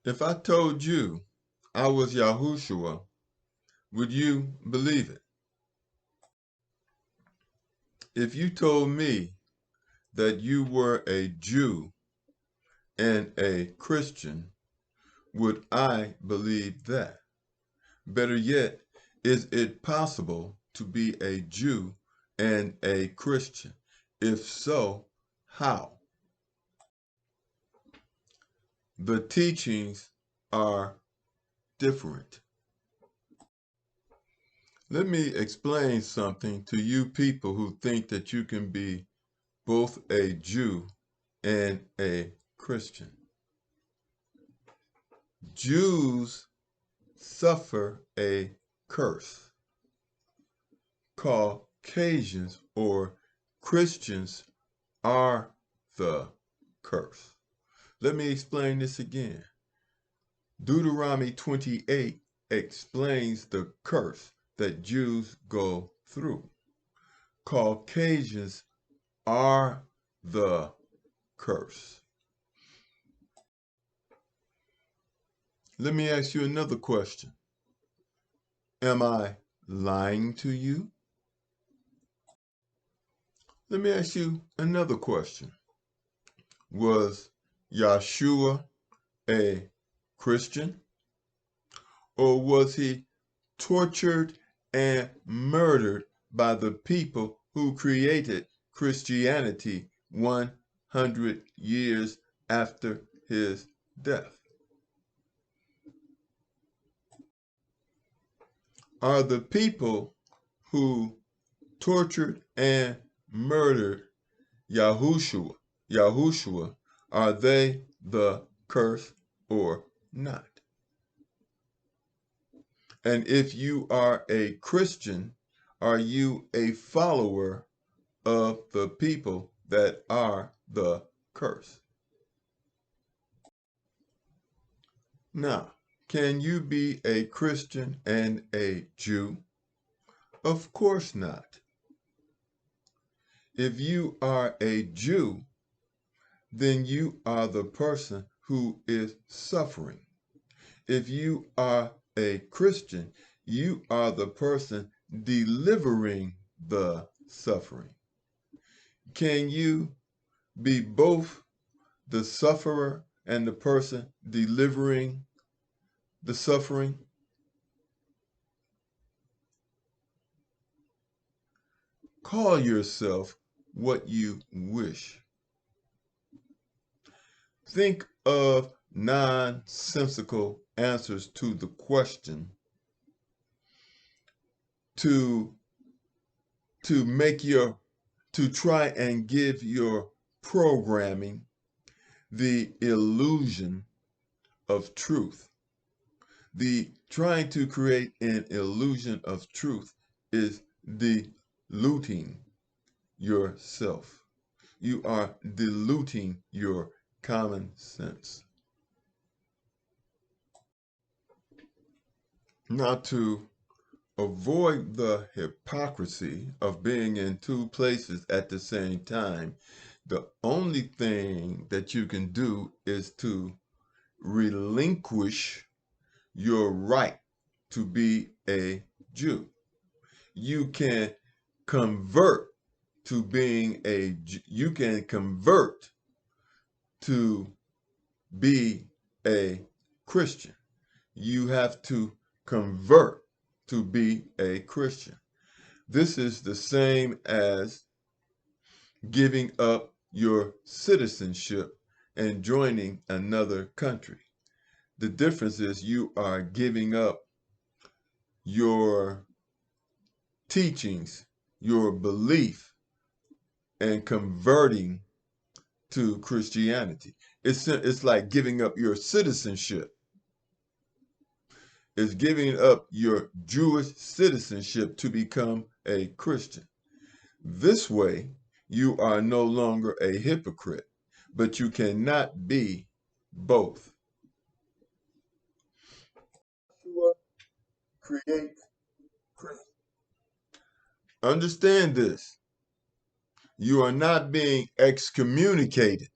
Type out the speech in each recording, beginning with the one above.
If I told you I was Yahushua, would you believe it? If you told me that you were a Jew and a Christian, would I believe that? Better yet, is it possible to be a Jew and a Christian? If so, how? The teachings are different. Let me explain something to you people who think that you can be both a Jew and a Christian. Jews suffer a curse. Caucasians or Christians are the curse. Let me explain this again. Deuteronomy 28 explains the curse that Jews go through. Caucasians are the curse. Let me ask you another question. Am I lying to you? Let me ask you another question. Was Yahushua a Christian? Or was he tortured and murdered by the people who created Christianity 100 years after his death? Are the people who tortured and murdered Yahushua, are they the curse or not? And if you are a Christian, are you a follower of the people that are the curse? Now, can you be a Christian and a Jew? Of course not. If you are a Jew, then you are the person who is suffering. If you are a Christian, you are the person delivering the suffering. Can you be both the sufferer and the person delivering the suffering? Call yourself what you wish. Think of nonsensical answers to the question to try and give your programming the illusion of truth. The trying to create an illusion of truth is diluting yourself. You are diluting your common sense. Now, to avoid the hypocrisy of being in two places at the same time, the only thing that you can do is to relinquish your right to be a Jew. You can convert to being you can convert to be a Christian. You have to convert to be a Christian. This is the same as giving up your citizenship and joining another country. The difference is you are giving up your teachings, your belief, and converting to Christianity. It's like giving up your citizenship. It's giving up your Jewish citizenship to become a Christian. This way, you are no longer a hypocrite, but you cannot be both. Yeshua creates Christians. Understand this. You are not being excommunicated.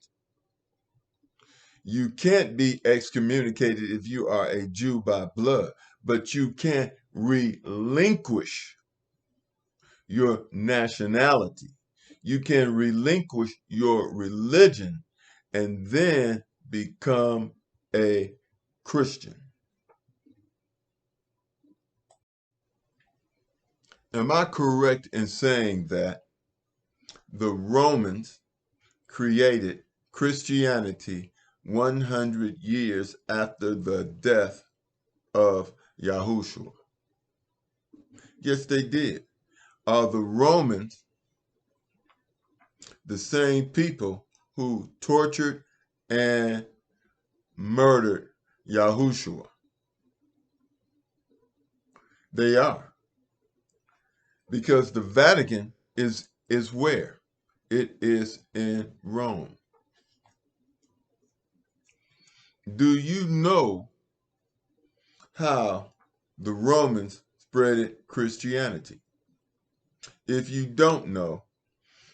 You can't be excommunicated if you are a Jew by blood, but you can relinquish your nationality. You can relinquish your religion and then become a Christian. Am I correct in saying that the Romans created Christianity 100 years after the death of Yahushua? Yes, they did. Are the Romans the same people who tortured and murdered Yahushua? They are. Because the Vatican is where? It is in Rome. Do you know how the Romans spread Christianity? If you don't know,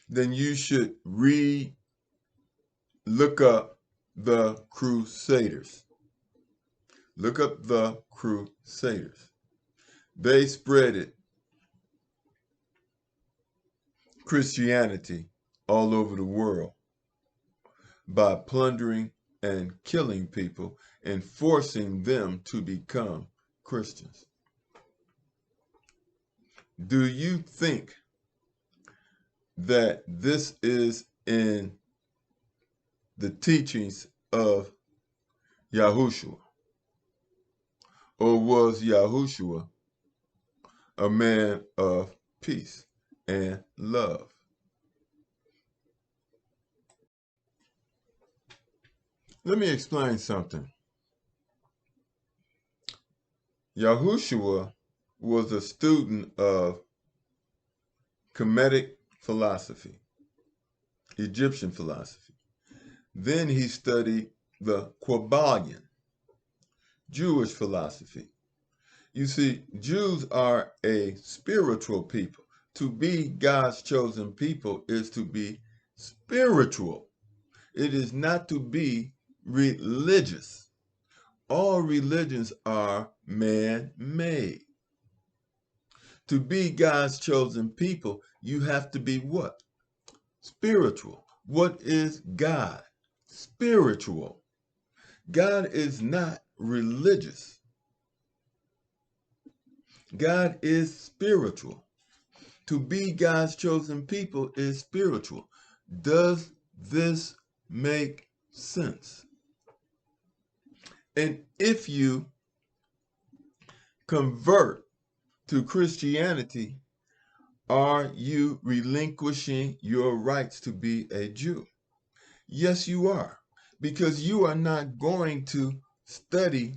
then you should look up the Crusaders. Look up the Crusaders. They spread Christianity all over the world by plundering and killing people and forcing them to become Christians. Do you think that this is in the teachings of Yahushua? Or was Yahushua a man of peace and love? Let me explain something. Yahushua was a student of Kemetic philosophy, Egyptian philosophy. Then he studied the Kabbalion, Jewish philosophy. You see, Jews are a spiritual people. To be God's chosen people is to be spiritual. It is not to be religious. All religions are man-made. To be God's chosen people, you have to be what? Spiritual. What is God? Spiritual. God is not religious. God is spiritual. To be God's chosen people is spiritual. Does this make sense? And if you convert to Christianity, are you relinquishing your rights to be a Jew? Yes, you are, because you are not going to study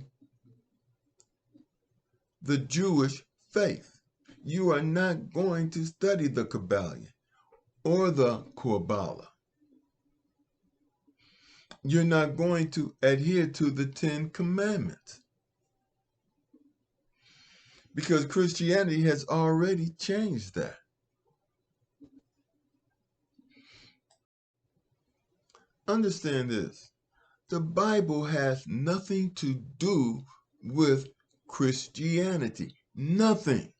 the Jewish faith. You are not going to study the Kabbalion or the Kabbalah. You're not going to adhere to the 10 Commandments, because Christianity has already changed that. Understand this. The Bible has nothing to do with Christianity. Nothing.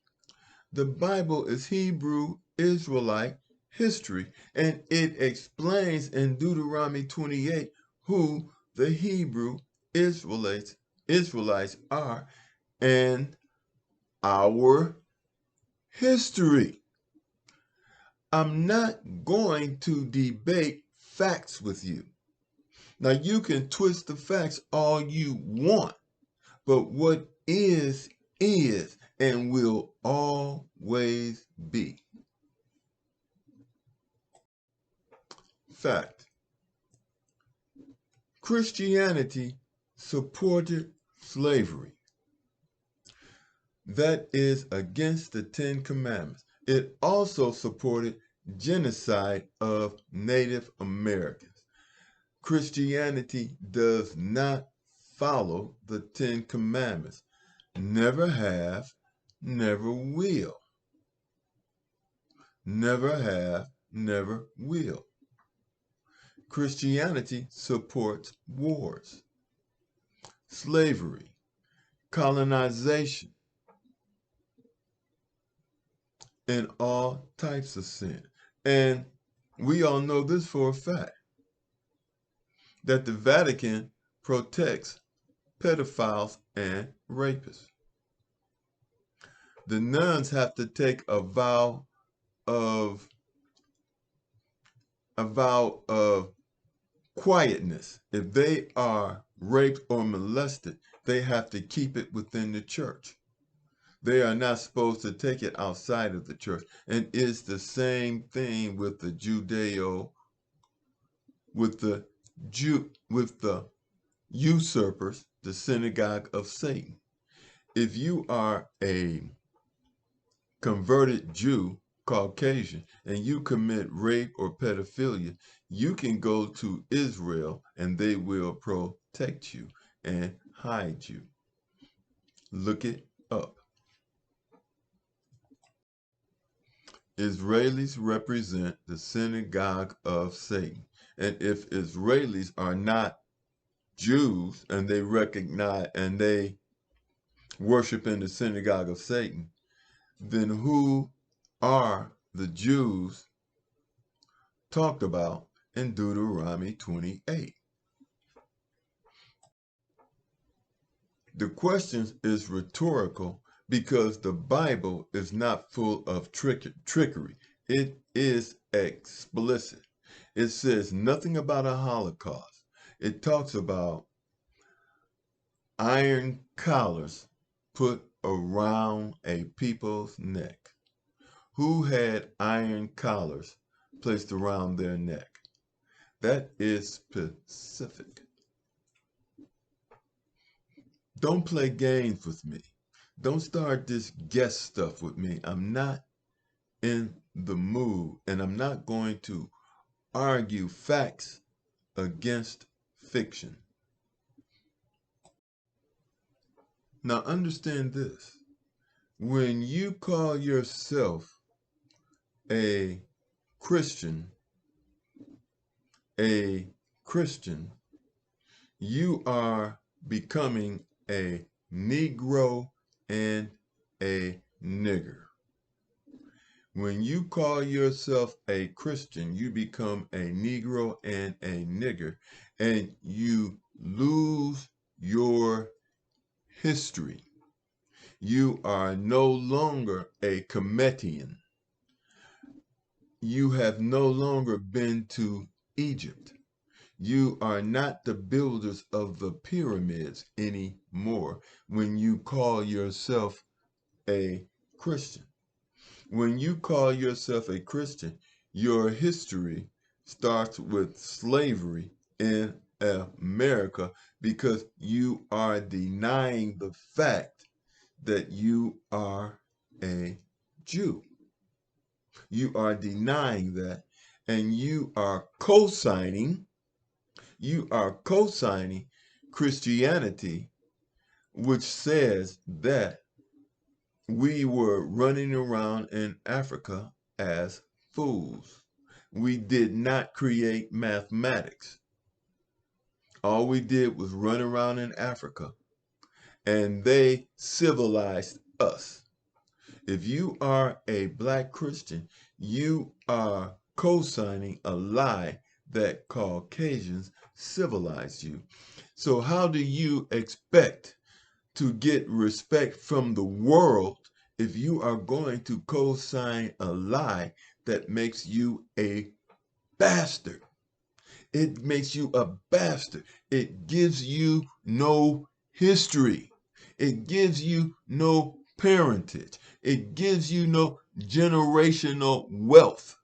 The Bible is Hebrew Israelite history, and it explains in Deuteronomy 28 who the Hebrew Israelites are and our history. I'm not going to debate facts with you. Now, you can twist the facts all you want, but what is and will always be. Fact. Christianity supported slavery. That is against the 10 Commandments. It also supported genocide of Native Americans. Christianity does not follow the 10 Commandments. Never have, never will. Never have, never will. Christianity supports wars, slavery, colonization, and all types of sin. And we all know this for a fact, that the Vatican protects pedophiles and rapists. The nuns have to take a vow of quietness. If they are raped or molested, they have to keep it within the church. They are not supposed to take it outside of the church. And it's the same thing with the with the usurpers, the synagogue of Satan. If you are a converted Jew, Caucasian, and you commit rape or pedophilia, you can go to Israel and they will protect you and hide you. Look it up. Israelis represent the synagogue of Satan. And if Israelis are not Jews and they recognize and they worship in the synagogue of Satan, then who are the Jews talked about in Deuteronomy 28? The question is rhetorical because the Bible is not full of trickery. It is explicit. It says nothing about a Holocaust. It talks about iron collars put around a people's neck. Who had iron collars placed around their neck? That is specific. Don't play games with me. Don't start this guess stuff with me. I'm not in the mood, and I'm not going to argue facts against fiction. Now understand this. When you call yourself a Christian, you are becoming a Negro and a nigger. When you call yourself a Christian, you become a Negro and a nigger, and you lose your history. You are no longer a Cometian. You have no longer been to Egypt. You are not the builders of the pyramids anymore when you call yourself a Christian. When you call yourself a Christian, your history starts with slavery in America because you are denying the fact that you are a Jew. You are denying that, and you are cosigning Christianity, which says that we were running around in Africa as fools. We did not create mathematics. All we did was run around in Africa, and they civilized us. If you are a black Christian, you are co-signing a lie that Caucasians civilized you. So how do you expect to get respect from the world if you are going to co-sign a lie that makes you a bastard? It makes you a bastard. It gives you no history. It gives you no parentage. It gives you no generational wealth.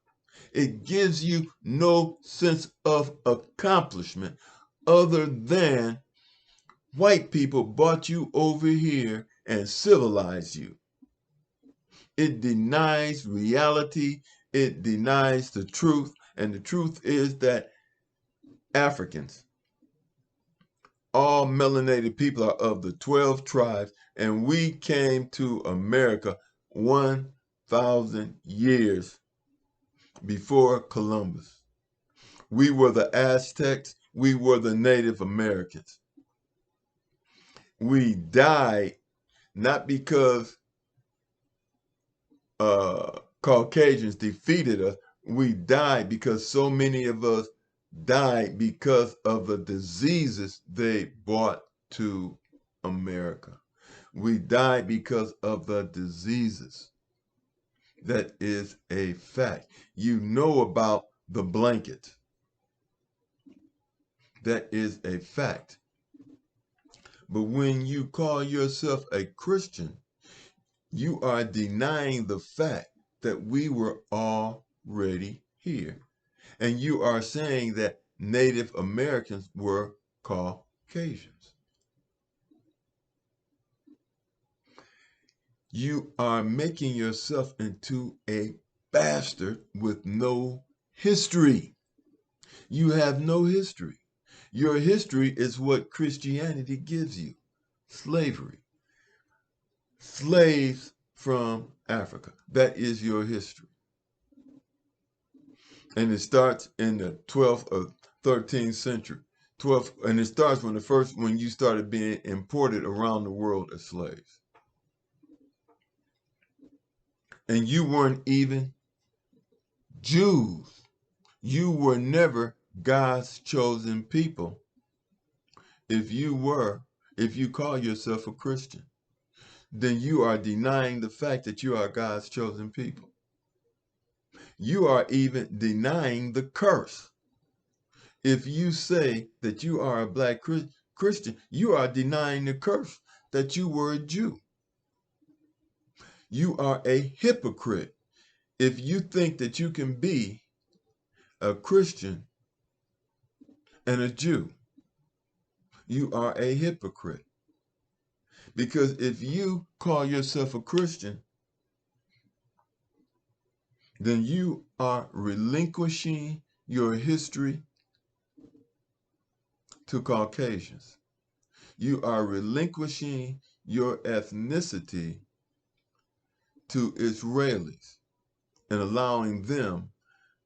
It gives you no sense of accomplishment other than white people brought you over here and civilized you. It denies reality. It denies the truth. And the truth is that Africans, all melanated people, are of the 12 tribes, and we came to America 1,000 years before Columbus. We were the Aztecs. We were the Native Americans. We died not because Caucasians defeated us. We died because so many of us died because of the diseases they brought to America. We died because of the diseases. That is a fact. You know about the blanket. That is a fact. But when you call yourself a Christian, you are denying the fact that we were already here. And you are saying that Native Americans were Caucasians. You are making yourself into a bastard with no history. You have no history. Your history is what Christianity gives you. Slavery. Slaves from Africa. That is your history. And it starts in the 12th or 13th century. 12th, and it starts when you started being imported around the world as slaves. And you weren't even Jews. You were never God's chosen people. If you call yourself a Christian, then you are denying the fact that you are God's chosen people. You are even denying the curse. If you say that you are a black Christian, you are denying the curse that you were a Jew. You are a hypocrite if you think that you can be a Christian and a Jew. You are a hypocrite. Because if you call yourself a Christian, then you are relinquishing your history to Caucasians. You are relinquishing your ethnicity to Israelis and allowing them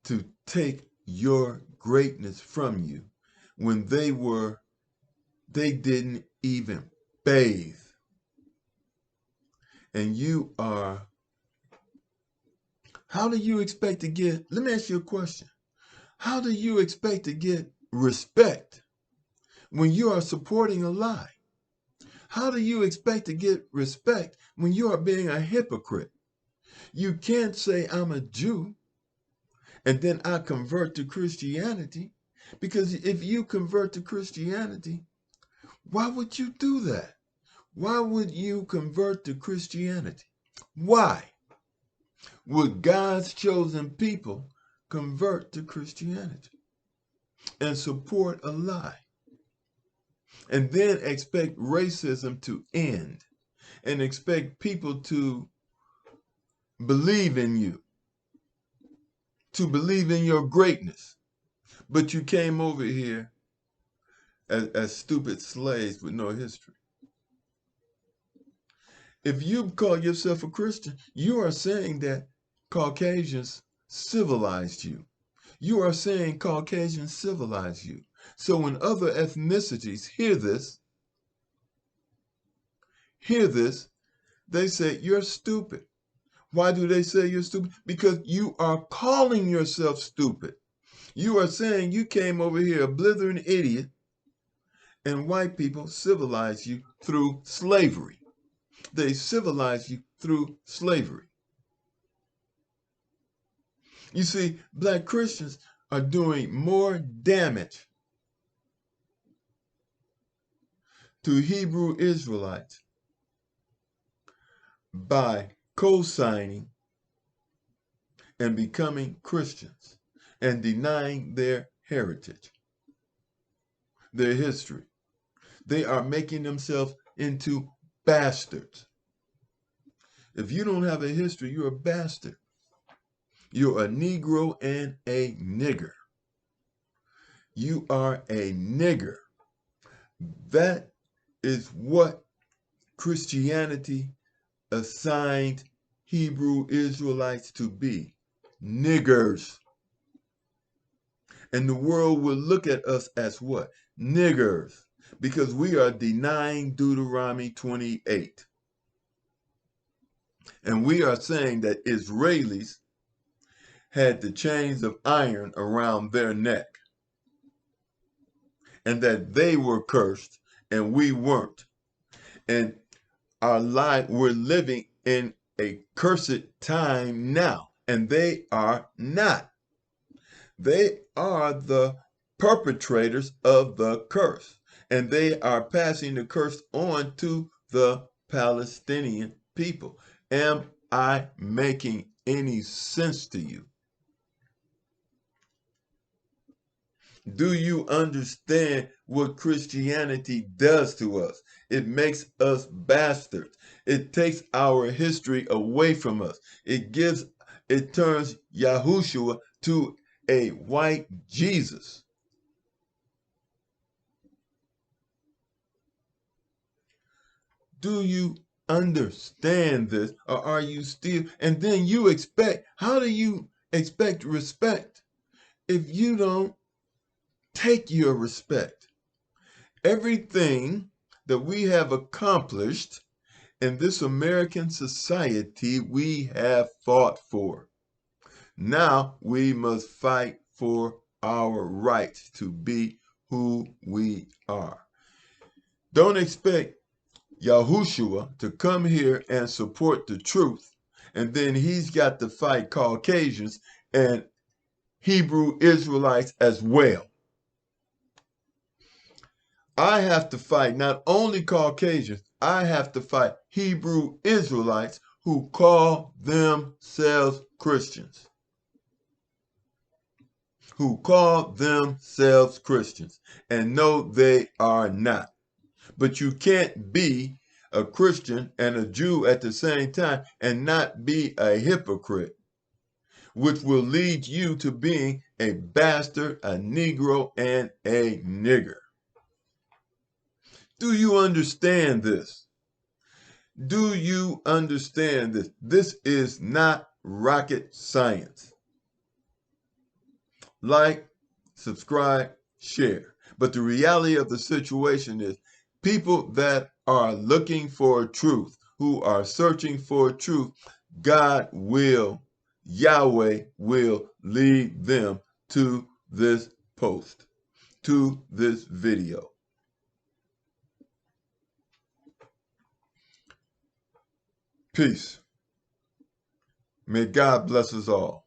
to take your greatness from you when they didn't even bathe. And you are, how do you expect to get, let me ask you a question. How do you expect to get respect when you are supporting a lie? How do you expect to get respect when you are being a hypocrite? You can't say I'm a Jew and then I convert to Christianity, because if you convert to Christianity, why would you do that? Why would you convert to Christianity? Why would God's chosen people convert to Christianity and support a lie and then expect racism to end and expect people to believe in you, to believe in your greatness? But you came over here as stupid slaves with no history. If you call yourself a Christian, you are saying that Caucasians civilized you. You are saying Caucasians civilized you. So when other ethnicities hear this, they say, you're stupid. Why do they say you're stupid? Because you are calling yourself stupid. You are saying you came over here a blithering idiot, and white people civilized you through slavery. They civilized you through slavery. You see, black Christians are doing more damage to Hebrew Israelites by cosigning and becoming Christians and denying their heritage, their history. They are making themselves into bastards. If you don't have a history, you're a bastard. You're a Negro and a nigger. You are a nigger. That is what Christianity assigned Hebrew Israelites to be. Niggers. And the world will look at us as what? Niggers. Because we are denying Deuteronomy 28. And we are saying that Israelis had the chains of iron around their neck, and that they were cursed and we weren't. And our life, we're living in a cursed time now, and they are not. They are the perpetrators of the curse, and they are passing the curse on to the Palestinian people. Am I making any sense to you? Do you understand what Christianity does to us? It makes us bastards. It takes our history away from us. It turns Yahushua to a white Jesus. Do you understand this, or are you still? And then you expect, how do you expect respect if you don't take your respect? Everything that we have accomplished in this American society, we have fought for. Now we must fight for our rights to be who we are. Don't expect Yahushua to come here and support the truth, and then he's got to fight Caucasians and Hebrew Israelites as well. I have to fight not only Caucasians, I have to fight Hebrew Israelites who call themselves Christians. Who call themselves Christians, and no, they are not. But you can't be a Christian and a Jew at the same time and not be a hypocrite, which will lead you to being a bastard, a Negro, and a nigger. Do you understand this? Do you understand this? This is not rocket science. Like, subscribe, share. But the reality of the situation is people that are looking for truth, who are searching for truth, God will, Yahweh will lead them to this post, to this video. Peace. May God bless us all.